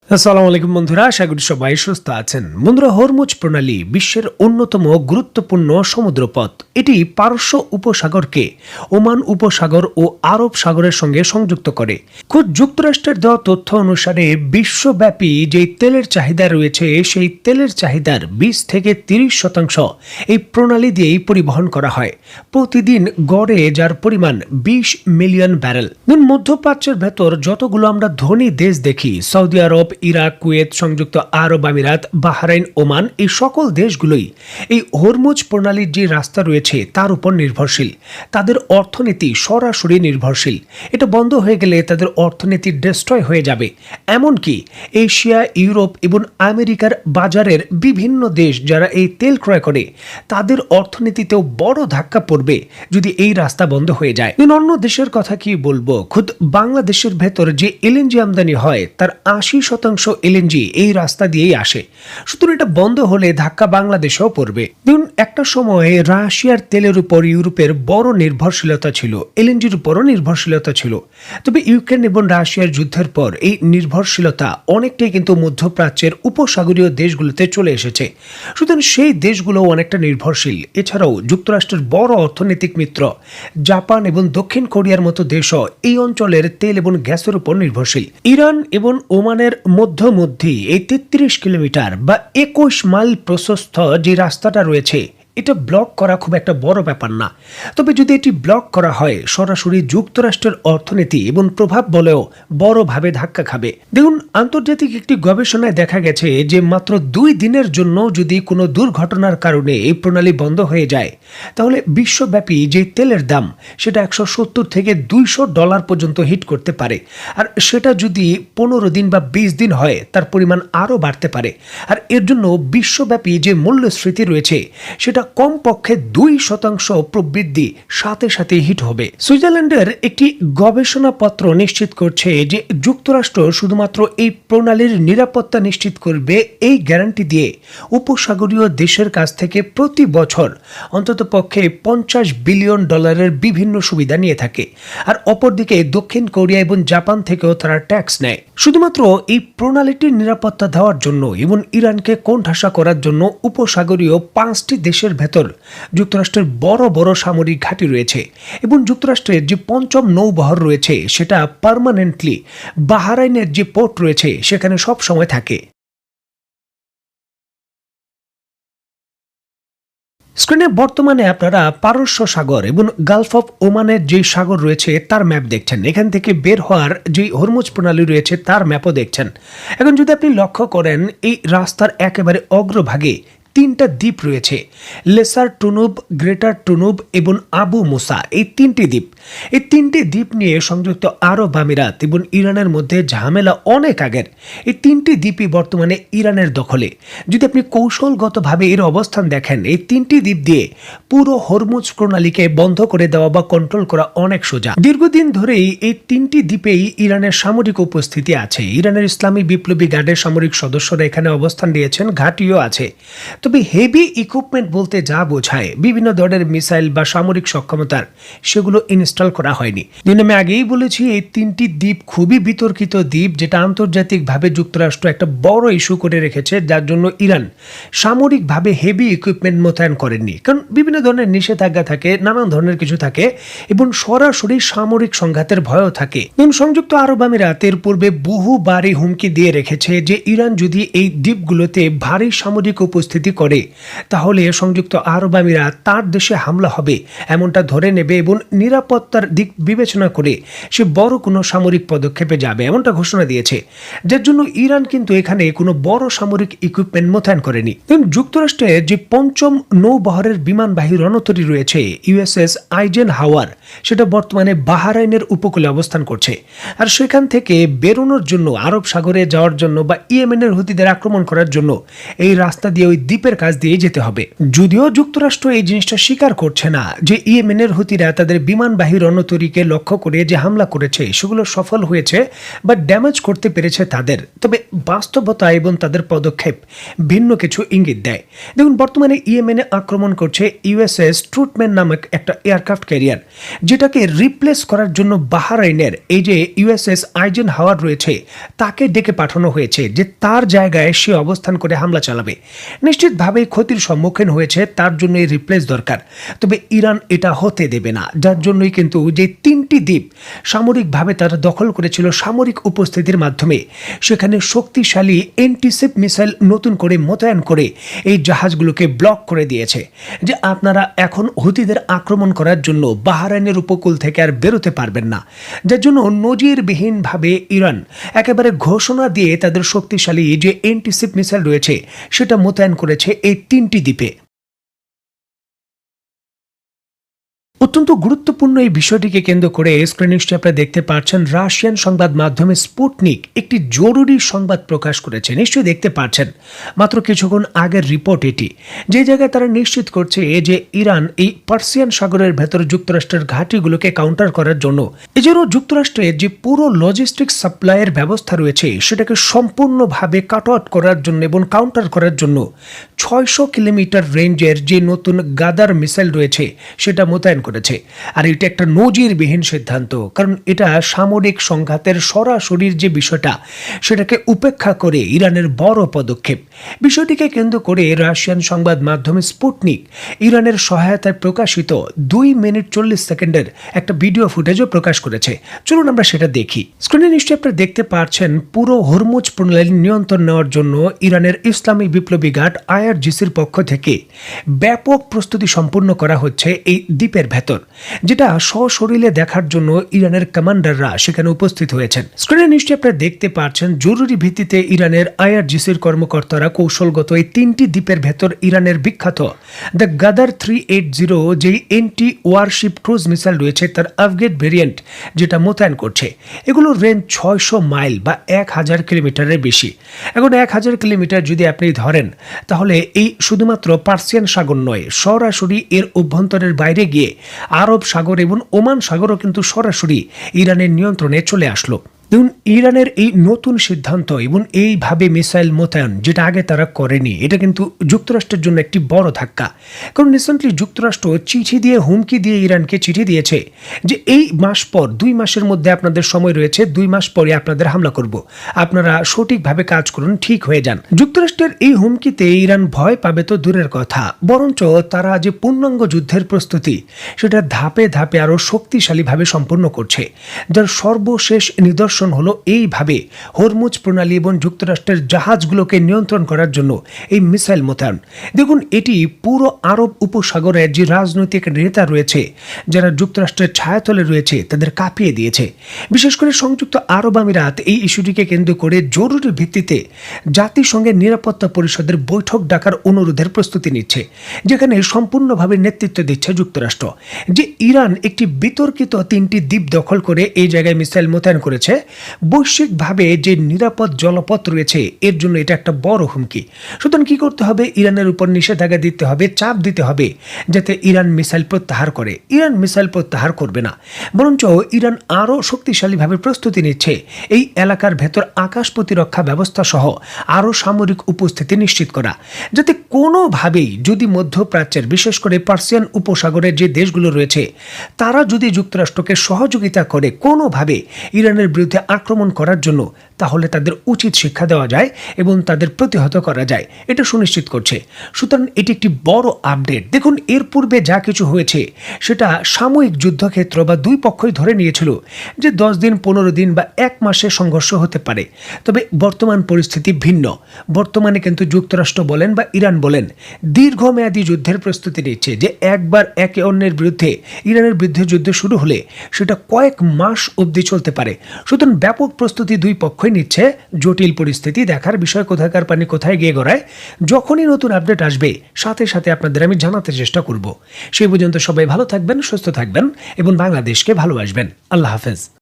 আসসালামু আলাইকুম বন্ধুরা, আশা করি সবাই সুস্থ আছেন। বন্ধুরা, হরমুজ প্রণালী বিশ্বের অন্যতম গুরুত্বপূর্ণ সমুদ্রপথ। এটি পারস্য উপসাগরকে ওমান উপসাগর ও আরব সাগরের সঙ্গে সংযুক্ত করে। খোদ যুক্তরাষ্ট্রের দেওয়া তথ্য অনুসারে বিশ্বব্যাপী যে তেলের চাহিদা রয়েছে, সেই তেলের চাহিদার 20 থেকে 30% এই প্রণালী দিয়েই পরিবহন করা হয়। প্রতিদিন গড়ে যার পরিমাণ 20 মিলিয়ন ব্যারেল। মধ্যপ্রাচ্যের ভেতর যতগুলো আমরা ধনী দেশ দেখি, সৌদি আরব, ইরাক, কুয়েত, সংযুক্ত আরব আমিরাত, বাহরাইন, ওমান, এই সকল দেশগুলোই এই হরমুজ প্রণালীর যে রাস্তা রয়েছে তার উপর নির্ভরশীল। তাদের অর্থনীতি সরাসরি নির্ভরশীল। এটা বন্ধ হয়ে গেলে তাদের অর্থনীতি ডিস্ট্রয় হয়ে যাবে। এমনকি এশিয়া, ইউরোপ এবং আমেরিকার বাজারের বিভিন্ন দেশ যারা এই তেল ক্রয় করে, তাদের অর্থনীতিতেও বড় ধাক্কা পড়বে যদি এই রাস্তা বন্ধ হয়ে যায়। অন্য দেশের কথা কি বলবো, খুদ বাংলাদেশের ভেতর যে এলএনজি আমদানি হয় তার 80% এলএনজি এই রাস্তা দিয়েই আসে। সুতরাং এটা বন্ধ হলে ধাক্কা বাংলাদেশেও পড়বে। দেখুন, একটা সময়ে রাশিয়ার তেলের উপর ইউরোপের বড় নির্ভরশীলতা ছিল, এলএনজির উপরও নির্ভরশীলতা ছিল। তবে ইউক্রেন এবং রাশিয়ার যুদ্ধের পর এই নির্ভরশীলতা অনেকটাই কিন্তু মধ্যপ্রাচ্যের উপসাগরীয় দেশগুলোতে চলে এসেছে। সুতরাং সেই দেশগুলো অনেকটা নির্ভরশীল। এছাড়াও যুক্তরাষ্ট্রের বড় অর্থনৈতিক মিত্র জাপান এবং দক্ষিণ কোরিয়ার মতো দেশও এই অঞ্চলের তেল এবং গ্যাসের উপর নির্ভরশীল। ইরান এবং ওমানের মধ্যে এই 33 কিলোমিটার বা 21 মাইল প্রশস্ত যে রাস্তাটা রয়েছে, এটা ব্লক করা খুব একটা বড় ব্যাপার না। তবে যদি এটি ব্লক করা হয়, সরাসরি যুক্তরাষ্ট্রের অর্থনীতি এবং প্রভাব বলেও বড়ভাবে ধাক্কা খাবে। দেখুন, আন্তর্জাতিক একটি গবেষণায় দেখা গেছে যে মাত্র 2 দিনের জন্য যদি কোনো দুর্ঘটনার কারণে এই প্রণালী বন্ধ হয়ে যায়, তাহলে বিশ্বব্যাপী যে তেলের দাম সেটা $170 থেকে $200 পর্যন্ত হিট করতে পারে। আর সেটা যদি 15 দিন বা 20 দিন হয়, তার পরিমাণ আরও বাড়তে পারে। আর এর জন্য বিশ্বব্যাপী যে মূল্যস্ফীতি রয়েছে সেটা কমপক্ষে 2% প্রবৃদ্ধি সাথে সাথে হিট হবে। সুইজারল্যান্ডের একটি গবেষণাপত্র নিশ্চিত করছে যে যুক্তরাষ্ট্র শুধুমাত্র এই প্রণালীর নিরাপত্তা নিশ্চিত করবে এই গ্যারান্টি দিয়ে উপসাগরীয় দেশের কাছ থেকে প্রতি বছর অন্ততপক্ষে $50 বিলিয়ন বিভিন্ন সুবিধা নিয়ে থাকে। আর অপরদিকে দক্ষিণ কোরিয়া এবং জাপান থেকেও তারা ট্যাক্স নেয়। শুধুমাত্র এই প্রণালীটির নিরাপত্তা দেওয়ার জন্য এবং ইরানকে কোণঠাসা করার জন্য উপসাগরীয় 5টি দেশের ভেতর যুক্তরাষ্ট্রের বড় বড় সামরিক ঘাঁটি রয়েছে এবং যুক্তরাষ্ট্রের যে 5ম নৌবহর রয়েছে সেটা পার্মানেন্টলি বাহরাইনের যে পোর্ট রয়েছে সেখানে সব সময় থাকে। স্ক্রিনে বর্তমানে আপনারা পারস্য সাগর এবং গালফ অফ ওমানের যে সাগর রয়েছে তার ম্যাপ দেখছেন। এখান থেকে বের হওয়ার যে হরমুজ প্রণালী রয়েছে তার ম্যাপও দেখছেন। এখন যদি আপনি লক্ষ্য করেন, এই রাস্তার একেবারে অগ্রভাগে 3টা দ্বীপ রয়েছে, লেসার টুনুব, গ্রেটার টুনুব এবং আবু মুসা। এই 3টি দ্বীপ, এই 3টি দ্বীপ নিয়ে সংযুক্ত আরব আমিরাত এবং ইরানের মধ্যে ঝামেলা অনেক আগের। এই 3টি দ্বীপই বর্তমানে ইরানের দখলে। যদি আপনি কৌশলগতভাবে এর অবস্থান দেখেন, এই 3টি দ্বীপ দিয়ে পুরো হরমুজ প্রণালীকে বন্ধ করে দেওয়া বা কন্ট্রোল করা অনেক সোজা। দীর্ঘদিন ধরেই এই 3টি দ্বীপেই ইরানের সামরিক উপস্থিতি আছে। ইরানের ইসলামী বিপ্লবী গার্ডের সামরিক সদস্যরা এখানে অবস্থান নিয়েছেন, ঘাঁটিও আছে। তবে হেভি ইকুইপমেন্ট বলতে যা বোঝায়, বিভিন্ন ধরনের মিসাইল বা সামরিক সক্ষমতার, সেগুলো ইনস্টল করা হয়নি। আমি আগেই বলেছি, এই 3টি দ্বীপ খুবই বিতর্কিত দ্বীপ, যেটা আন্তর্জাতিকভাবে যুক্তরাষ্ট্র একটা বড় ইস্যু করে রেখেছে, যার জন্য ইরান সামরিকভাবে হেভি ইকুইপমেন্ট মোতায়েন করেননি। কারণ বিভিন্ন ধরনের নিষেধাজ্ঞা থাকে, নানান ধরনের কিছু থাকে এবং সরাসরি সামরিক সংঘাতের ভয়ও থাকে। সংযুক্ত আরব আমিরাতের পূর্বে বহুবারই হুমকি দিয়ে রেখেছে যে ইরান যদি এই দ্বীপগুলোতে ভারী সামরিক উপস্থিতি করে, তাহলে সংযুক্ত আরব আমিরাত তার দেশে হামলা হবে এমনটা ধরে নেবে এবং নিরাপত্তার দিক বিবেচনা করে সে বড় কোনো সামরিক পদক্ষেপে যাবে এমনটা ঘোষণা দিয়েছে। যার জন্য ইরান কিন্তু এখানে কোনো বড় সামরিক ইকুইপমেন্ট মোতায়েন করেনি। যুক্তরাষ্ট্রের যে 5ম নৌবহরের বিমানবাহী রণতরী রয়েছে ইউএসএস আইজেন হাওয়ার, সেটা বর্তমানে বাহরাইনের উপকূলে অবস্থান করছে। আর সেখান থেকে বেরোনোর জন্য, আরব সাগরে যাওয়ার জন্য বা ইয়েমেনের হুতিদের আক্রমণ করার জন্য এই রাস্তা দিয়ে ওই দ্বীপের কাছ দিয়ে যেতে হবে। যদিও যুক্তরাষ্ট্র এই জিনিসটা স্বীকার করছে না যে ইয়েমেনের হুতিরা তাদের বিমানবাহী রণতরী তৈরিকে লক্ষ্য করে যে হামলা করেছে সেগুলো সফল হয়েছে বা ড্যামেজ করতে পেরেছে তাদের, তবে বাস্তবতা এবং তাদের পদক্ষেপ ভিন্ন কিছু ইঙ্গিত দেয়। দেখুন, বর্তমানে ইয়েমেনে আক্রমণ করছে ইউএসএস ট্রুথম্যান নামক একটা এয়ারক্রাফট ক্যারিয়ার, যেটাকে রিপ্লেস করার জন্য বাহরাইনের এই যে ইউএসএস আইজেন হাওয়ার রয়েছে তাকে ডেকে পাঠানো হয়েছে যে তার জায়গায় সে অবস্থান করে হামলা চালাবে। নিশ্চিতভাবেই ক্ষতির সম্মুখীন হয়েছে, তার জন্য এই রিপ্লেস দরকার। তবে ইরান এটা হতে দেবে না, যার জন্যই কিন্তু যে 3টি দ্বীপ সামরিকভাবে তারা দখল করেছিল সামরিক উপস্থিতির মাধ্যমে, সেখানে শক্তিশালী এন্টিশিপ মিসাইল নতুন করে মোতায়েন করে এই জাহাজগুলোকে ব্লক করে দিয়েছে যে আপনারা এখন হুতিদের আক্রমণ করার জন্য বাহরাইনের উপকূল থেকে আর বেরোতে পারবেন না। যার জন্য নজিরবিহীনভাবে ইরান একেবারে ঘোষণা দিয়ে তাদের শক্তিশালী যে এন্টিশিপ মিসাইল রয়েছে সেটা মোতায়েন করেছে এই 3টি দ্বীপে। অত্যন্ত গুরুত্বপূর্ণ এই বিষয়টিকে কেন্দ্র করে স্ক্রিনে আপনারা দেখতে পাচ্ছেন রাশিয়ান সংবাদ মাধ্যমে স্পুটনিক একটি জরুরি সংবাদ প্রকাশ করেছে। নিশ্চয়ই দেখতে পাচ্ছেন, মাত্র কিছুক্ষণ আগের রিপোর্ট এটি, যে জায়গায় তারা নিশ্চিত করছে যে ইরান এই পার্সিয়ান সাগরের ভেতর যুক্তরাষ্ট্রের ঘাঁটিগুলোকে কাউন্টার করার জন্য, এছাড়াও যুক্তরাষ্ট্রের যে পুরো লজিস্টিক সাপ্লাইয়ের ব্যবস্থা রয়েছে সেটাকে সম্পূর্ণভাবে কাট আউট করার জন্য এবং কাউন্টার করার জন্য 600 কিলোমিটার রেঞ্জের যে নতুন গাদার মিসাইল রয়েছে সেটা মোতায়েন করেছে। আর এটা একটা নজিরবিহীন সিদ্ধান্ত, কারণ এটা সামরিক সংঘাতের সরাসরি যে বিষয়টা সেটাকে উপেক্ষা করে ইরানের বড় পদক্ষেপ। বিষয়টিকে কেন্দ্র করে রাশিয়ান সংবাদ মাধ্যম স্পুটনিক ইরানের সহায়তায় প্রকাশিত 2 মিনিট 40 সেকেন্ডের একটা ভিডিও ফুটেজও প্রকাশ করেছে। চলুন আমরা সেটা দেখি। স্ক্রিনে নিশ্চয়ই আপনারা দেখতে পাচ্ছেন, পুরো হরমুজ প্রণালী নিয়ন্ত্রণ নেওয়ার জন্য ইরানের ইসলামী বিপ্লবী গার্ড আইআরজিসির পক্ষ থেকে ব্যাপক প্রস্তুতি সম্পূর্ণ করা হচ্ছে এই দ্বীপের ভেতর, যেটা সশরীরে দেখার জন্য ইরানের কমান্ডাররা সেখানে উপস্থিত হয়েছেন। স্ক্রিনে নিশ্চয়ই আপনারা দেখতে পাচ্ছেন, জরুরি ভিত্তিতে ইরানের আইআরজিসির কর্মকর্তারা কৌশলগত এই 3টি দ্বীপের ভেতর ইরানের বিখ্যাত দ্য গাদার 380 যে এন্টি ওয়ারশিপ ক্রুজ মিসাইল রয়েছে তার আপগ্রেড ভেরিয়েন্ট যেটা মোতায়েন করছে। এগুলোর রেঞ্জ 600 মাইল বা 1000 কিলোমিটারের বেশি। এখন 1000 কিলোমিটার যদি আপনি ধরেন, তাহলে এই শুধুমাত্র পার্সিয়ান সাগর নয়, সরাসরি এর অভ্যন্তরের বাইরে গিয়ে আরব সাগর এবং ওমান সাগরও কিন্তু সরাসরি ইরানের নিয়ন্ত্রণে চলে আসলো। দেখুন, ইরানের এই নতুন সিদ্ধান্ত এবং এইভাবে মিসাইল মোতায়েন, যেটা আগে তারা করেনি, এটা কিন্তু যুক্তরাষ্ট্রের জন্য একটি বড় ধাক্কা। কারণ রিসেন্টলি যুক্তরাষ্ট্র চিঠি দিয়ে, হুমকি দিয়ে ইরানকে চিঠি দিয়েছে যে এই মাস পর 2 মাসের মধ্যে আপনাদের সময় রয়েছে, 2 মাস পরে আপনাদের হামলা করব, আপনারা সঠিকভাবে কাজ করুন, ঠিক হয়ে যান। যুক্তরাষ্ট্রের এই হুমকিতে ইরান ভয় পাবে তো দূরের কথা, বরঞ্চ তারা যে পূর্ণাঙ্গ যুদ্ধের প্রস্তুতি সেটা ধাপে ধাপে আরো শক্তিশালীভাবে সম্পন্ন করছে, যার সর্বশেষ নিদর্শন হলো এইভাবে হরমুজ প্রণালী এবং যুক্তরাষ্ট্রের জাহাজগুলোকে নিয়ন্ত্রণ করার জন্য এই মিসাইল মোতায়েন। দেখুন, এটি পুরো আরব উপসাগরের যে রাজনৈতিক নেতা রয়েছে যারা যুক্তরাষ্ট্রের ছায়াতলে রয়েছে তাদের কাঁপিয়ে দিয়েছে। বিশেষ করে সংযুক্ত আরব আমিরাত এই ইস্যুটিকে কেন্দ্র করে জরুরি ভিত্তিতে জাতিসংঘের নিরাপত্তা পরিষদের বৈঠক ডাকার অনুরোধের প্রস্তুতি নিচ্ছে, যেখানে সম্পূর্ণভাবে নেতৃত্ব দিচ্ছে যুক্তরাষ্ট্র। যে ইরান একটি বিতর্কিত 3টি দ্বীপ দখল করে এই জায়গায় মিসাইল মোতায়েন করেছে, বৈশ্বিকভাবে যে নিরাপদ জলপথ রয়েছে এর জন্য এটা একটা বড় হুমকি। সুতরাং কি করতে হবে? ইরানের উপর নিষেধাজ্ঞা দিতে হবে, চাপ দিতে হবে যাতে ইরান মিসাইল প্রত্যাহার করে। ইরান মিসাইল প্রত্যাহার করবে না, বরঞ্চ ইরান আরও শক্তিশালীভাবে প্রস্তুতি নিচ্ছে এই এলাকার ভেতর আকাশ প্রতিরক্ষা ব্যবস্থা সহ আরও সামরিক উপস্থিতি নিশ্চিত করা, যাতে কোনোভাবেই যদি মধ্যপ্রাচ্যের, বিশেষ করে পার্সিয়ান উপসাগরের যে দেশগুলো রয়েছে তারা যদি যুক্তরাষ্ট্রকে সহযোগিতা করে কোনোভাবে ইরানের বিরুদ্ধে আক্রমণ করার জন্য, তাহলে তাদের উচিত শিক্ষা দেওয়া যায় এবং তাদের প্রতিহত করা যায়, এটা সুনিশ্চিত করছে। সুতরাং এটি একটি বড় আপডেট। দেখুন, এর পূর্বে যা কিছু হয়েছে সেটা সাময়িক যুদ্ধক্ষেত্র বা 2 পক্ষই ধরে নিয়েছিল যে 10 দিন, 15 দিন বা 1 মাসের সংঘর্ষ হতে পারে। তবে বর্তমান পরিস্থিতি ভিন্ন। বর্তমানে কিন্তু যুক্তরাষ্ট্র বলেন বা ইরান বলেন দীর্ঘমেয়াদী যুদ্ধের প্রস্তুতি নিচ্ছে, যে একবার একে অন্যের বিরুদ্ধে, ইরানের বিরুদ্ধে যুদ্ধ শুরু হলে সেটা কয়েক মাস অবধি চলতে পারে। সুতরাং ব্যাপক প্রস্তুতি 2 পক্ষই নিচ্ছে। জটিল পরিস্থিতি, দেখার বিষয় কোথাকার পানি কোথায় গিয়ে গড়ায়। যখনই নতুন আপডেট আসবে সাথে সাথে আপনাদের আমি জানাতে চেষ্টা করব। সেই পর্যন্ত সবাই ভালো থাকবেন, সুস্থ থাকবেন এবং বাংলাদেশকে ভালোবাসবেন। আল্লাহ হাফেজ।